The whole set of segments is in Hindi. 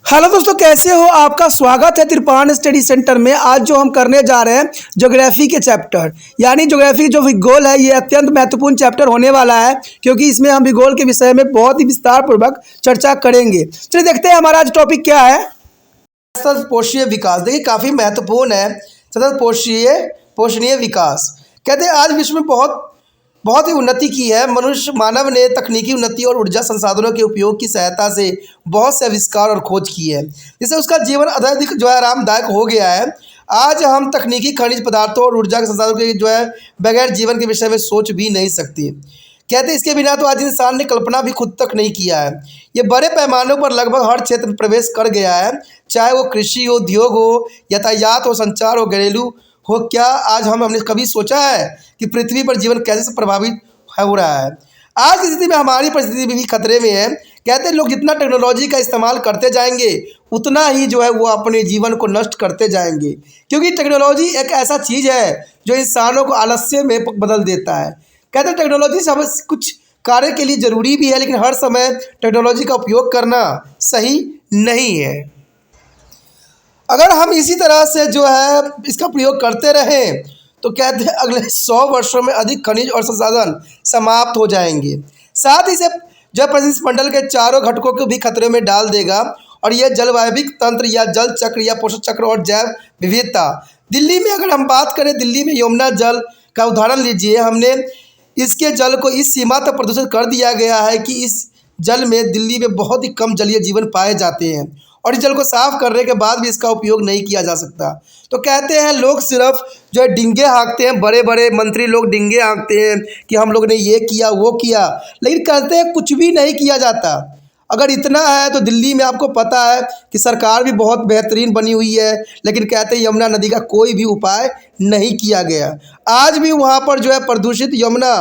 हेलो दोस्तों, कैसे हो? आपका स्वागत है त्रिपाण स्टडी सेंटर में। आज जो हम करने जा रहे हैं ज्योग्राफी के चैप्टर, यानी ज्योग्राफी जो भूगोल है, ये अत्यंत महत्वपूर्ण चैप्टर होने वाला है, क्योंकि इसमें हम भूगोल के विषय में बहुत ही विस्तार पूर्वक चर्चा करेंगे। चलिए देखते हैं हमारा आज टॉपिक क्या है। सतत पोषणीय विकास, देखिए काफ़ी महत्वपूर्ण है। सतत पोषणीय विकास कहते हैं आज विश्व में बहुत ही उन्नति की है। मानव ने तकनीकी उन्नति और ऊर्जा संसाधनों के उपयोग की सहायता से बहुत से आविष्कार और खोज की है, जिससे उसका जीवन अधिक जो है आरामदायक हो गया है। आज हम तकनीकी खनिज पदार्थों और ऊर्जा के संसाधनों के जो है बगैर जीवन के विषय में सोच भी नहीं सकती। कहते हैं इसके बिना तो आज इंसान ने कल्पना भी खुद तक नहीं किया है। ये बड़े पैमानों पर लगभग हर क्षेत्र में प्रवेश कर गया है, चाहे वो कृषि हो, उद्योग हो, यातायात हो, संचार हो, घरेलू हो। क्या आज हमने कभी सोचा है कि पृथ्वी पर जीवन कैसे प्रभावित हो रहा है? आज की स्थिति में हमारी परिस्थिति भी खतरे में है। कहते हैं लोग जितना टेक्नोलॉजी का इस्तेमाल करते जाएंगे, उतना ही जो है वो अपने जीवन को नष्ट करते जाएंगे, क्योंकि टेक्नोलॉजी एक ऐसा चीज़ है जो इंसानों को आलस्य में बदल देता है। कहते हैं टेक्नोलॉजी सब कुछ कार्य के लिए ज़रूरी भी है, लेकिन हर समय टेक्नोलॉजी का उपयोग करना सही नहीं है। अगर हम इसी तरह से जो है इसका प्रयोग करते रहें तो कहते हैं अगले 100 वर्षों में अधिक खनिज और संसाधन समाप्त हो जाएंगे। साथ ही से जो परिवेश मंडल के चारों घटकों को भी खतरे में डाल देगा, और यह जलवायविक तंत्र या जल चक्र या पोषक चक्र और जैव विविधता। दिल्ली में अगर हम बात करें, दिल्ली में यमुना जल का उदाहरण लीजिए। हमने इसके जल को इस सीमा तक प्रदूषित कर दिया गया है कि इस जल में दिल्ली में बहुत ही कम जलीय जीवन पाए जाते हैं, और इस जल को साफ करने के बाद भी इसका उपयोग नहीं किया जा सकता। तो कहते हैं लोग सिर्फ जो है डिंगे हाँकते हैं, बड़े बड़े मंत्री लोग डिंगे हाँकते हैं कि हम लोग ने ये किया वो किया, लेकिन कहते हैं कुछ भी नहीं किया जाता। अगर इतना है तो दिल्ली में आपको पता है कि सरकार भी बहुत बेहतरीन बनी हुई है, लेकिन कहते हैं यमुना नदी का कोई भी उपाय नहीं किया गया। आज भी वहाँ पर जो है प्रदूषित यमुना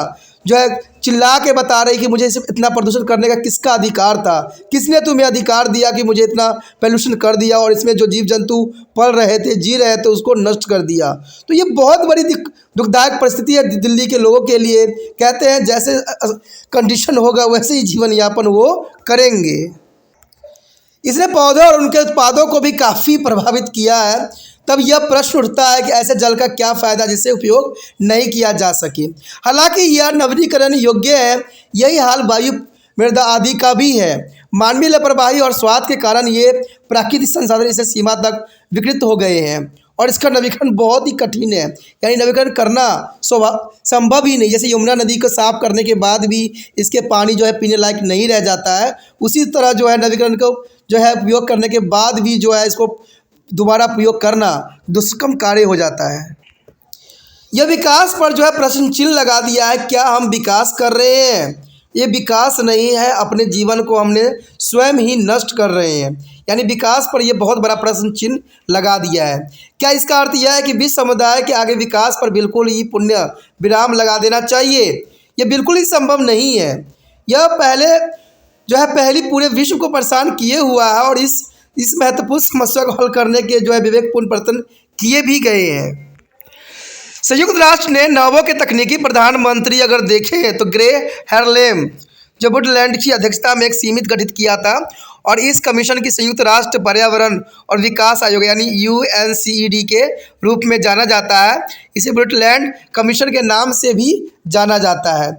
जो है चिल्ला के बता रही कि मुझे इसे इतना प्रदूषण करने का किसका अधिकार था, किसने तुम्हें अधिकार दिया कि मुझे इतना पोल्यूशन कर दिया, और इसमें जो जीव जंतु पल रहे थे, जी रहे थे, उसको नष्ट कर दिया। तो ये बहुत बड़ी दुखदायक परिस्थिति है दिल्ली के लोगों के लिए। कहते हैं जैसे कंडीशन होगा वैसे ही जीवन यापन वो करेंगे। इसने पौधों और उनके उत्पादों को भी काफ़ी प्रभावित किया है। तब यह प्रश्न उठता है कि ऐसे जल का क्या फ़ायदा जिससे उपयोग नहीं किया जा सके। हालांकि यह नवीनीकरण योग्य है। यही हाल वायु, मृदा आदि का भी है। मानवीय लापरवाही और स्वार्थ के कारण ये प्राकृतिक संसाधन इसे सीमा तक विकृत हो गए हैं, और इसका नवीकरण बहुत ही कठिन है। यानी नवीकरण करना संभव ही नहीं। जैसे यमुना नदी को साफ करने के बाद भी इसके पानी जो है पीने लायक नहीं रह जाता है, उसी तरह जो है नवीकरण को जो है उपयोग करने के बाद भी जो है इसको दोबारा प्रयोग करना दुष्कर्म कार्य हो जाता है। यह विकास पर जो है प्रश्न चिन्ह लगा दिया है। क्या हम विकास कर रहे हैं? ये विकास नहीं है, अपने जीवन को हमने स्वयं ही नष्ट कर रहे हैं। यानी विकास पर यह बहुत बड़ा प्रश्न चिन्ह लगा दिया है। क्या इसका अर्थ यह है कि विश्व समुदाय के आगे विकास पर बिल्कुल ही पुण्य विराम लगा देना चाहिए? यह बिल्कुल ही संभव नहीं है। यह पहली पूरे विश्व को परेशान किए हुआ है, और इस महत्वपूर्ण समस्या को हल करने के जो है विवेकपूर्ण प्रयत्न किए भी गए हैं। संयुक्त राष्ट्र ने नौवों के तकनीकी प्रधानमंत्री अगर देखें तो ग्रे हैरलेम जो वुडलैंड की अध्यक्षता में एक सीमित गठित किया था, और इस कमीशन की संयुक्त राष्ट्र पर्यावरण और विकास आयोग यानी UNCED के रूप में जाना जाता है। इसे वुडलैंड कमीशन के नाम से भी जाना जाता है।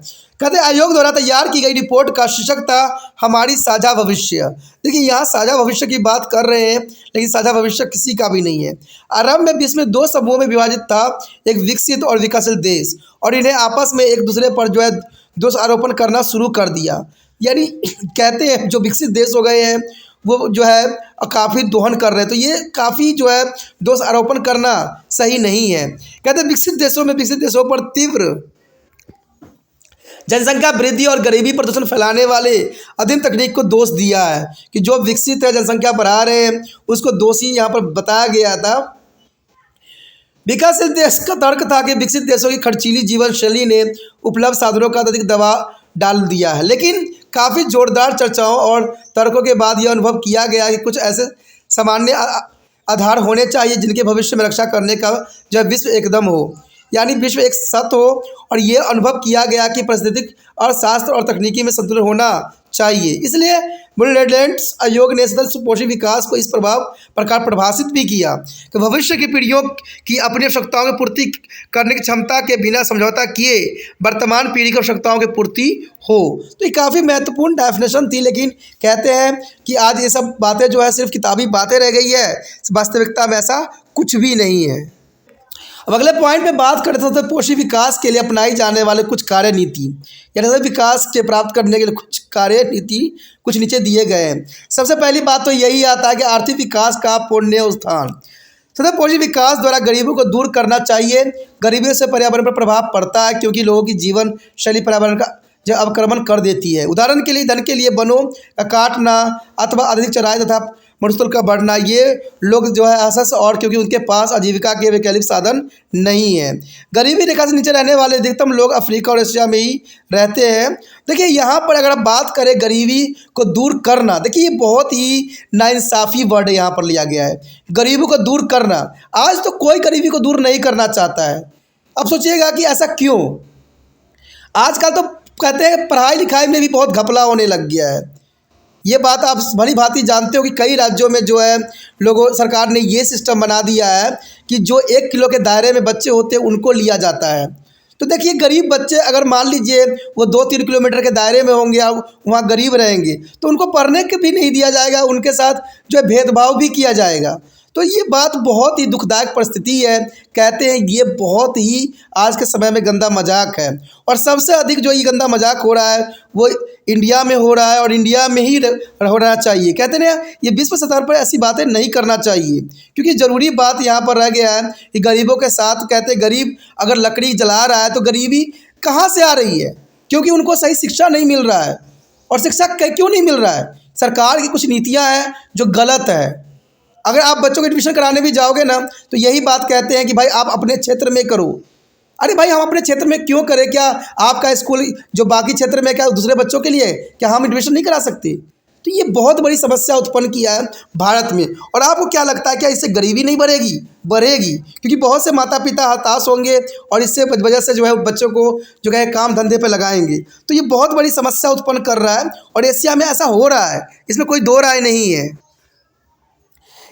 कहते आयोग द्वारा तैयार की गई रिपोर्ट का शीर्षक था हमारी साझा भविष्य। देखिए यहाँ साझा भविष्य की बात कर रहे हैं, लेकिन साझा भविष्य किसी का भी नहीं है। आरंभ में विश्व में 2 समूहों में विभाजित था, एक विकसित और विकासशील देश, और इन्हें आपस में एक दूसरे पर जो है दोष आरोपण करना शुरू कर दिया। यानी कहते हैं जो विकसित देश हो गए हैं वो जो है काफ़ी दोहन कर रहे हैं, तो ये काफ़ी जो है दोष आरोपण करना सही नहीं है। कहते हैं विकसित देशों पर तीव्र जनसंख्या वृद्धि और गरीबी प्रदूषण फैलाने वाले अधीन तकनीक को दोष दिया है कि जो विकसित है, जनसंख्या बढ़ा रहे हैं, उसको दोषी यहाँ पर बताया गया था। विकासशील देश का तर्क था कि विकसित देशों की खर्चीली जीवन शैली ने उपलब्ध साधनों का अधिक दबाव डाल दिया है, लेकिन काफ़ी जोरदार चर्चाओं और तर्कों के बाद यह अनुभव किया गया कि कुछ ऐसे सामान्य आधार होने चाहिए जिनके भविष्य में रक्षा करने का जो विश्व एकदम हो, यानी विश्व एक सत्य हो। और ये अनुभव किया गया कि पारिस्थितिक अर्थशास्त्र और तकनीकी में संतुलन होना चाहिए। इसलिए नीदरलैंड्स आयोग ने सतत सुपोषित विकास को इस प्रकार परिभाषित भी किया कि भविष्य की पीढ़ियों की अपनी आवश्यकताओं की पूर्ति करने की क्षमता के बिना समझौता किए वर्तमान पीढ़ी की आवश्यकताओं की पूर्ति हो। तो ये काफ़ी महत्वपूर्ण डेफिनेशन थी, लेकिन कहते हैं कि आज ये सब बातें जो है सिर्फ किताबी बातें रह गई है, वास्तविकता में ऐसा कुछ भी नहीं है। अब अगले पॉइंट पे बात करते हैं पोषी विकास के लिए अपनाई जाने वाले कुछ कार्य नीति, यानी विकास के प्राप्त करने के लिए कुछ कार्य नीति कुछ नीचे दिए गए हैं। सबसे पहली बात तो यही आता है कि आर्थिक विकास का पुण्य स्थान। सतत पोषी विकास द्वारा गरीबों को दूर करना चाहिए। गरीबी से पर्यावरण पर प्रभाव पड़ता है, क्योंकि लोगों की जीवन शैली पर्यावरण का जो अवक्रमण कर देती है। उदाहरण के लिए धन के लिए वनों का काटना अथवा अधिक चराई तथा मरुस्थल का बढ़ना, ये लोग जो है असस और क्योंकि उनके पास आजीविका के वैकल्पिक साधन नहीं है। गरीबी रेखा से नीचे रहने वाले अधिकतम लोग अफ्रीका और एशिया में ही रहते हैं। देखिए यहाँ पर अगर आप बात करें गरीबी को दूर करना, देखिए ये बहुत ही नाइंसाफ़ी वर्ड यहाँ पर लिया गया है, गरीबी को दूर करना। आज तो कोई गरीबी को दूर नहीं करना चाहता है। अब सोचिएगा कि ऐसा क्यों। आजकल तो कहते हैं पढ़ाई लिखाई में भी बहुत घपला होने लग गया है। ये बात आप भली भांति जानते हो कि कई राज्यों में जो है लोगों सरकार ने ये सिस्टम बना दिया है कि जो 1 किलो के दायरे में बच्चे होते हैं उनको लिया जाता है। तो देखिए गरीब बच्चे अगर मान लीजिए वो 2-3 किलोमीटर के दायरे में होंगे, वहाँ गरीब रहेंगे, तो उनको पढ़ने के भी नहीं दिया जाएगा, उनके साथ जो है भेदभाव भी किया जाएगा। तो ये बात बहुत ही दुखदायक परिस्थिति है। कहते हैं ये बहुत ही आज के समय में गंदा मजाक है, और सबसे अधिक जो ये गंदा मजाक हो रहा है वो इंडिया में हो रहा है, और इंडिया में ही होना चाहिए। कहते हैं ना ये विश्व स्तर पर ऐसी बातें नहीं करना चाहिए, क्योंकि ज़रूरी बात यहाँ पर रह गया है कि गरीबों के साथ कहते हैं गरीब अगर लकड़ी जला रहा है तो गरीबी कहाँ से आ रही है, क्योंकि उनको सही शिक्षा नहीं मिल रहा है। और शिक्षा क्यों नहीं मिल रहा है? सरकार की कुछ नीतियाँ हैं जो गलत है। अगर आप बच्चों को एडमिशन कराने भी जाओगे ना तो यही बात कहते हैं कि भाई आप अपने क्षेत्र में करो। अरे भाई हम अपने क्षेत्र में क्यों करें? क्या आपका स्कूल जो बाकी क्षेत्र में क्या दूसरे बच्चों के लिए क्या हम एडमिशन नहीं करा सकते? तो ये बहुत बड़ी समस्या उत्पन्न किया है भारत में। और आपको क्या लगता है क्या इससे गरीबी नहीं बढ़ेगी? बढ़ेगी, क्योंकि बहुत से माता पिता हताश होंगे और इससे वजह से जो है बच्चों को जो है काम धंधे पर लगाएंगे। तो ये बहुत बड़ी समस्या उत्पन्न कर रहा है, और एशिया में ऐसा हो रहा है, इसमें कोई दो राय नहीं है।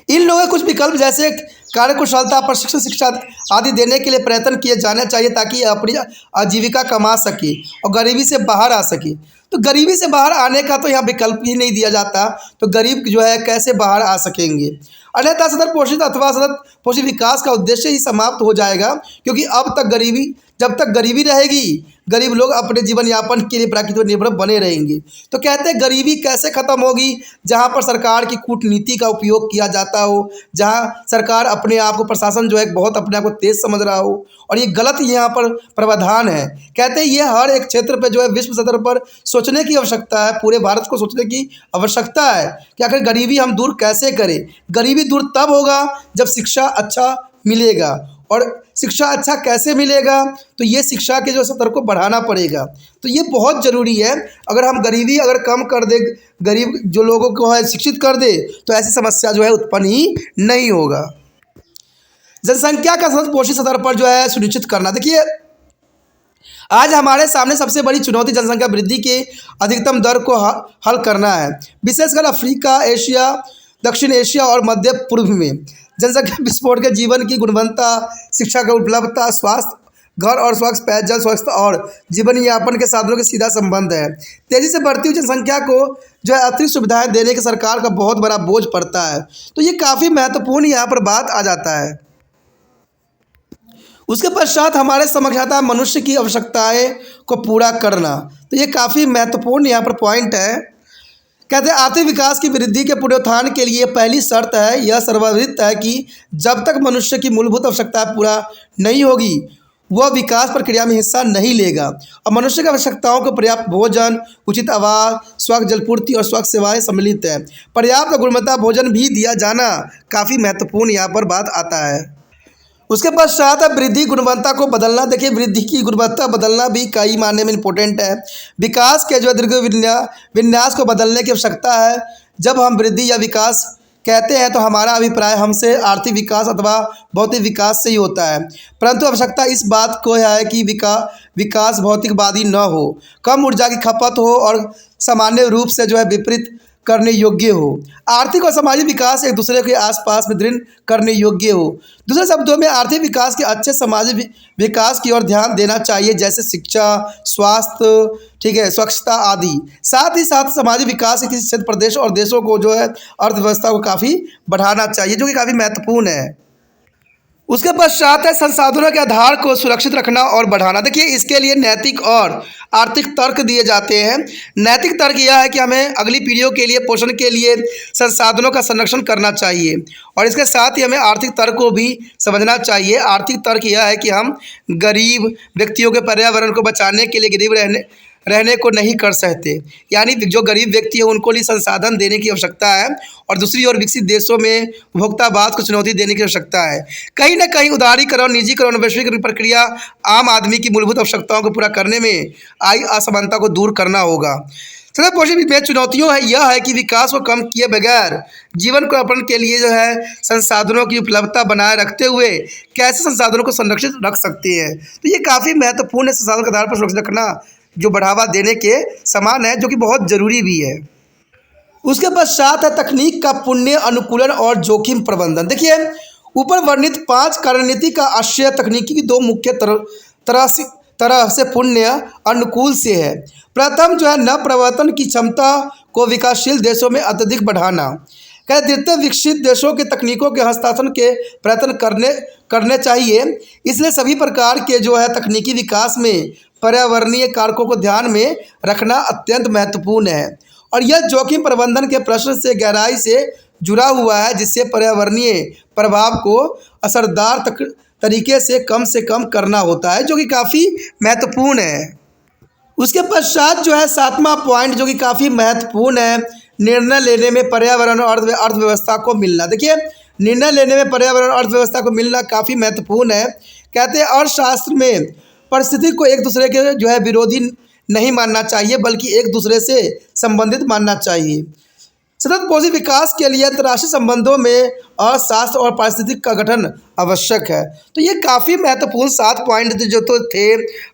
इन लोगों के कुछ विकल्प जैसे कार्यकुशलता, प्रशिक्षण, शिक्षा आदि देने के लिए प्रयत्न किए जाने चाहिए, ताकि अपनी आजीविका कमा सके और गरीबी से बाहर आ सके। तो गरीबी से बाहर आने का तो यहाँ विकल्प ही नहीं दिया जाता, तो गरीब जो है कैसे बाहर आ सकेंगे? अन्यथा सतत पोषित अथवा सतत पोषित विकास का उद्देश्य ही समाप्त हो जाएगा, क्योंकि जब तक गरीबी रहेगी, गरीब लोग अपने जीवन यापन के लिए प्रकृति पर निर्भर बने रहेंगे। तो कहते हैं गरीबी कैसे ख़त्म होगी? जहाँ पर सरकार की कूटनीति का उपयोग किया जाता हो, जहाँ सरकार अपने आप को, प्रशासन जो है बहुत अपने आप को तेज समझ रहा हो, और ये गलत यहाँ पर प्रावधान है। कहते हैं ये हर एक क्षेत्र पर जो है विश्व स्तर पर सोचने की आवश्यकता है, पूरे भारत को सोचने की आवश्यकता है कि आखिर गरीबी हम दूर कैसे करें। गरीबी दूर तब होगा जब शिक्षा अच्छा मिलेगा, और शिक्षा अच्छा कैसे मिलेगा? तो ये शिक्षा के जो स्तर को बढ़ाना पड़ेगा। तो ये बहुत ज़रूरी है। अगर हम गरीबी अगर कम कर दे, गरीब जो लोगों को है शिक्षित कर दे, तो ऐसी समस्या जो है उत्पन्न ही नहीं होगा। जनसंख्या का सतत पोषित स्तर पर जो है सुनिश्चित करना। देखिए आज हमारे सामने सबसे बड़ी चुनौती जनसंख्या वृद्धि के अधिकतम दर को हल करना है, विशेषकर अफ्रीका, एशिया, दक्षिण एशिया और मध्य पूर्व में। जनसंख्या विस्फोट के जीवन की गुणवत्ता, शिक्षा की उपलब्धता, स्वास्थ्य, घर और स्वच्छ पेयजल, स्वच्छता और जीवन यापन के साधनों के सीधा संबंध है। तेज़ी से बढ़ती हुई जनसंख्या को जो है अतिरिक्त सुविधाएं देने के सरकार का बहुत बड़ा बोझ पड़ता है। तो ये काफ़ी महत्वपूर्ण यहाँ पर बात आ जाता है। उसके पश्चात हमारे समक्ष आता है मनुष्य की आवश्यकताएं को पूरा करना। तो ये काफ़ी महत्वपूर्ण यहाँ पर पॉइंट है। कहते हैं आर्थिक विकास की वृद्धि के पुनरुत्थान के लिए पहली शर्त है, यह सर्वविदित है कि जब तक मनुष्य की मूलभूत आवश्यकताएं पूरा नहीं होगी वह विकास प्रक्रिया में हिस्सा नहीं लेगा। और मनुष्य की आवश्यकताओं को पर्याप्त भोजन, उचित आवास, स्वच्छ जलपूर्ति और स्वच्छ सेवाएं सम्मिलित है। पर्याप्त गुणवत्ता भोजन भी दिया जाना काफ़ी महत्वपूर्ण यहाँ पर बात आता है। उसके पश्चात है वृद्धि गुणवत्ता को बदलना। देखिए वृद्धि की गुणवत्ता बदलना भी कई मायने में इम्पोर्टेंट है। विकास के जो दीर्घ विन्यास को बदलने की आवश्यकता है। जब हम वृद्धि या विकास कहते हैं तो हमारा अभिप्राय हमसे आर्थिक विकास अथवा भौतिक विकास से ही होता है, परंतु आवश्यकता इस बात को है कि विकास भौतिकवादी न हो, कम ऊर्जा की खपत हो और सामान्य रूप से जो है विपरीत करने योग्य हो। आर्थिक और सामाजिक विकास एक दूसरे के आसपास में दृढ़ करने योग्य हो। दूसरे शब्दों में आर्थिक विकास के अच्छे सामाजिक विकास की ओर ध्यान देना चाहिए, जैसे शिक्षा, स्वास्थ्य, ठीक है, स्वच्छता आदि। साथ ही साथ सामाजिक विकास के किसी क्षेत्र, प्रदेश और देशों को जो है अर्थव्यवस्था को काफ़ी बढ़ाना चाहिए, जो कि काफ़ी महत्वपूर्ण है। उसके पश्चात है संसाधनों के आधार को सुरक्षित रखना और बढ़ाना। देखिए, इसके लिए नैतिक और आर्थिक तर्क दिए जाते हैं। नैतिक तर्क यह है कि हमें अगली पीढ़ियों के लिए पोषण के लिए संसाधनों का संरक्षण करना चाहिए, और इसके साथ ही हमें आर्थिक तर्क को भी समझना चाहिए। आर्थिक तर्क यह है कि हम गरीब व्यक्तियों के पर्यावरण को बचाने के लिए गरीब रहने को नहीं कर सकते, यानी जो गरीब व्यक्ति है उनको लिए संसाधन देने की आवश्यकता है, और दूसरी ओर विकसित देशों में उपभोक्तावाद को चुनौती देने की आवश्यकता है। कहीं ना कहीं उदारीकरण, निजीकरण और वैश्वीकरण प्रक्रिया आम आदमी की मूलभूत आवश्यकताओं को पूरा करने में आई असमानता को दूर करना होगा। सबसे पोषण में चुनौतियों है यह है कि विकास को कम किए बगैर जीवन को अपने के लिए जो है संसाधनों की उपलब्धता बनाए रखते हुए कैसे संसाधनों को संरक्षित रख सकते हैं। तो ये काफ़ी महत्वपूर्ण है, संसाधन के आधार पर सुरक्षित रखना जो बढ़ावा देने के समान है, जो कि बहुत ज़रूरी भी है। उसके पश्चात है तकनीक का पुण्य अनुकूलन और जोखिम प्रबंधन। देखिए, ऊपर वर्णित 5 कार्यनीति का आश्रय तकनीकी की 2 मुख्य तरह से पुण्य अनुकूल से है। प्रथम जो है नवप्रवर्तन की क्षमता को विकासशील देशों में अत्यधिक बढ़ाना। द्वितीय, विकसित देशों के तकनीकों के हस्तांतरण के प्रयत्न करने चाहिए। इसलिए सभी प्रकार के जो है तकनीकी विकास में पर्यावरणीय कारकों को ध्यान में रखना अत्यंत महत्वपूर्ण है, और यह जोखिम प्रबंधन के प्रश्न से गहराई से जुड़ा हुआ है, जिससे पर्यावरणीय प्रभाव को असरदार तरीके से कम करना होता है, जो कि काफ़ी महत्वपूर्ण है। उसके पश्चात जो है 7वां पॉइंट, जो कि काफ़ी महत्वपूर्ण है, निर्णय लेने में पर्यावरण और अर्थव्यवस्था को मिलना। देखिए, निर्णय लेने में पर्यावरण और अर्थव्यवस्था को मिलना काफ़ी महत्वपूर्ण है। कहते हैं अर्थशास्त्र में परिस्थिति को एक दूसरे के जो है विरोधी नहीं मानना चाहिए, बल्कि एक दूसरे से संबंधित मानना चाहिए। सतत पोषित विकास के लिए अंतर्राष्ट्रीय संबंधों में अर्थशास्त्र और पारिस्थितिक का गठन आवश्यक है। तो ये काफ़ी महत्वपूर्ण 7 पॉइंट जो तो थे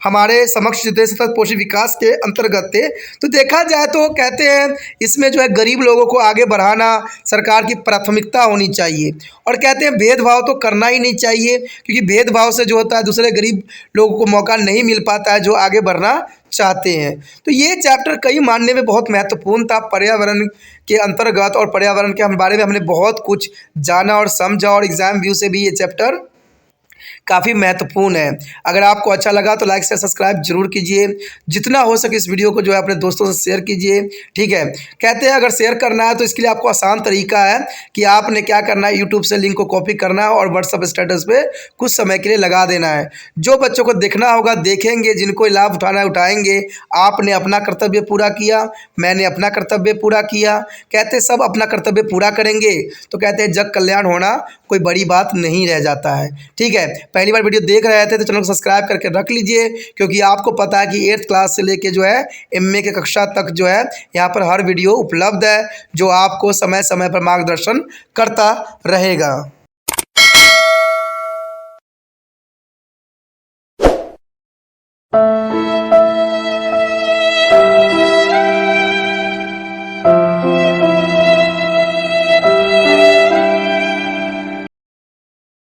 हमारे समक्ष, जो थे सतत पोषित विकास के अंतर्गत थे। तो देखा जाए तो कहते हैं इसमें जो है गरीब लोगों को आगे बढ़ाना सरकार की प्राथमिकता होनी चाहिए, और कहते हैं भेदभाव तो करना ही नहीं चाहिए, क्योंकि भेदभाव से जो होता है दूसरे गरीब लोगों को मौका नहीं मिल पाता है जो आगे बढ़ना चाहते हैं। तो ये चैप्टर कई मानने में बहुत महत्वपूर्ण था पर्यावरण के अंतर्गत, और पर्यावरण के बारे में हमने बहुत कुछ जाना और समझा, और एग्ज़ाम व्यू से भी ये चैप्टर काफ़ी महत्वपूर्ण है। अगर आपको अच्छा लगा तो लाइक से सब्सक्राइब जरूर कीजिए, जितना हो सके इस वीडियो को जो है अपने दोस्तों से शेयर कीजिए, ठीक है। कहते हैं अगर शेयर करना है तो इसके लिए आपको आसान तरीका है कि आपने क्या करना है, यूट्यूब से लिंक को कॉपी करना है और व्हाट्सअप स्टेटस पे कुछ समय के लिए लगा देना है। जो बच्चों को देखना होगा देखेंगे, जिनको लाभ उठाना है उठाएंगे। आपने अपना कर्तव्य पूरा किया, मैंने अपना कर्तव्य पूरा किया। कहते सब अपना कर्तव्य पूरा करेंगे तो कहते हैं जग कल्याण होना कोई बड़ी बात नहीं रह जाता है, ठीक है। पहली बार वीडियो देख रहे थे तो चैनल को सब्सक्राइब करके रख लीजिए, क्योंकि आपको पता है कि 8th क्लास से लेके जो है MA के कक्षा तक जो है यहाँ पर हर वीडियो उपलब्ध है, जो आपको समय समय पर मार्गदर्शन करता रहेगा।